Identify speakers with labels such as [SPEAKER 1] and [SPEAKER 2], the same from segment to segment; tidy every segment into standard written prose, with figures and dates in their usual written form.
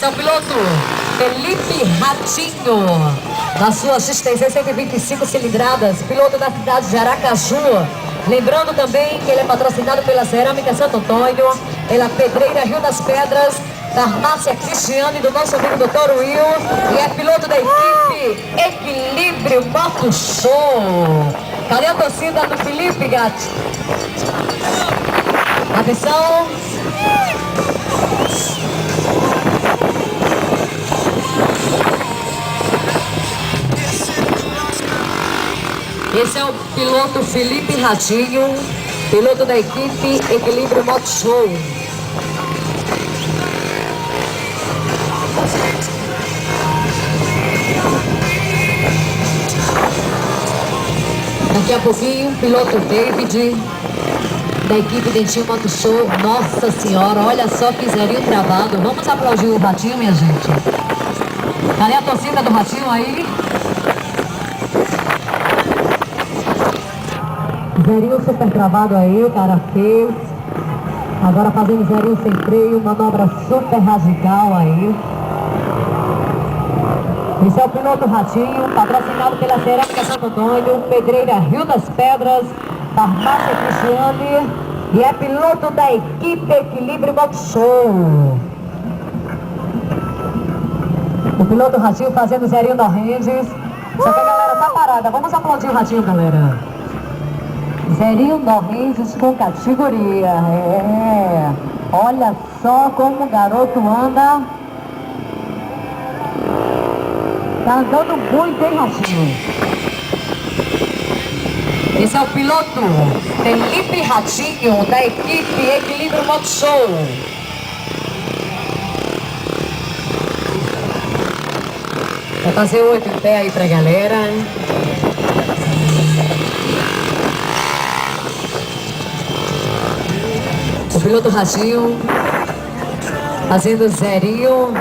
[SPEAKER 1] Esse é o piloto Felipe Ratinho, na sua XTZ 125 cilindradas, piloto da cidade de Aracaju. Lembrando também que ele é patrocinado pela Cerâmica Santo Antônio, pela Pedreira Rio das Pedras, Farmácia Cristiane, do nosso amigo Dr. Will, e é piloto da equipe Equilíbrio Moto Show. Cadê a torcida do Felipe, gato? Atenção! Esse é o piloto Felipe Ratinho, piloto da equipe Equilíbrio Moto Show. Daqui a pouquinho, piloto David, da equipe Dentinho Moto Show. Nossa Senhora, olha só que zerinho travado. Vamos aplaudir o Ratinho, minha gente. Cadê a torcida do Ratinho aí? Zerinho super travado aí, o cara fez. Agora fazendo zerinho sem freio, manobra super radical aí. Esse é o piloto Ratinho, patrocinado pela Cerâmica Santo Antônio, Pedreira Rio das Pedras, Farmácia Cristiane, e é piloto da equipe Equilíbrio Moto Show. O piloto Ratinho fazendo zerinho no Rendes. Só que a galera tá parada. Vamos aplaudir o Ratinho, galera. Zerinho no Rendes com categoria. É. Olha só como o garoto anda. Tá andando muito, hein, Ratinho? Esse é o piloto Felipe Ratinho, da equipe Equilíbrio Moto Show. Vai fazer 8 em pé aí pra galera. O piloto Ratinho fazendo zerinho.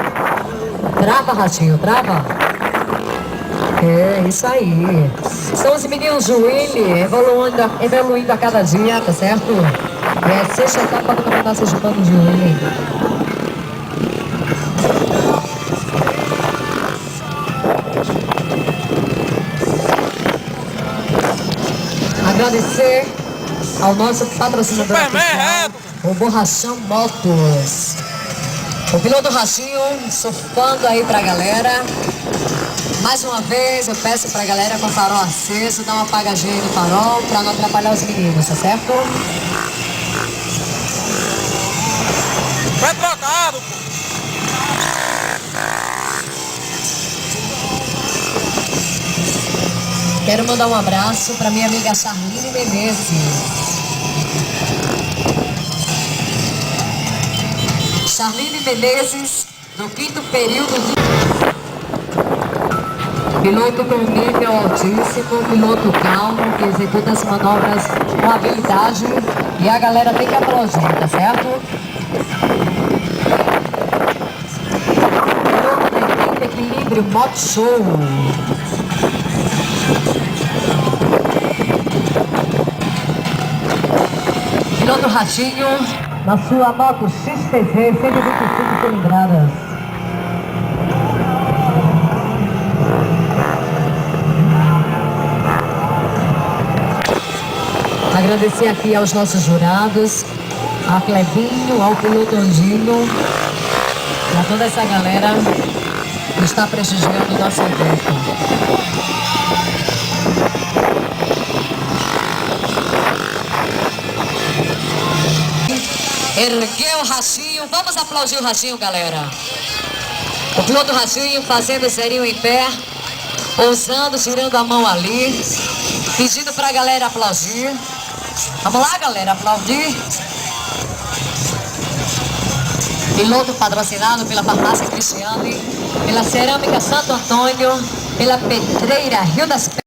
[SPEAKER 1] Trava, Ratinho, trava. É, isso aí. São os meninos do Willy evoluindo a cada dia, tá certo? É a sexta etapa do Campeonato Sergipano de Willy. Agradecer ao nosso patrocinador oficial, o Borrachão Motos. O piloto Ratinho surfando aí pra galera. Mais uma vez eu peço pra galera com o farol aceso, dar uma apagadinha no farol pra não atrapalhar os meninos, tá certo?
[SPEAKER 2] Vai trocado, pô!
[SPEAKER 1] Quero mandar um abraço pra minha amiga Charline Menezes. Charline Menezes, no 5º período de... Piloto com nível altíssimo, piloto calmo, que executa as manobras com habilidade, e a galera tem que aplaudir, tá certo? Piloto da equipe Equilíbrio Moto Show. Piloto Ratinho, na sua moto XTZ 125 cilindradas. Agradecer aqui aos nossos jurados, a Clebinho, ao piloto Andinho, e a toda essa galera que está prestigiando o nosso evento. Ergueu o Ratinho, vamos aplaudir o Ratinho, galera. O piloto Ratinho fazendo zerinho em pé, pousando, tirando a mão ali, pedindo pra galera aplaudir. Vamos lá, galera, aplaudir. Piloto patrocinado pela Farmácia Cristiane, pela Cerâmica Santo Antônio, pela Pedreira Rio das Pedras.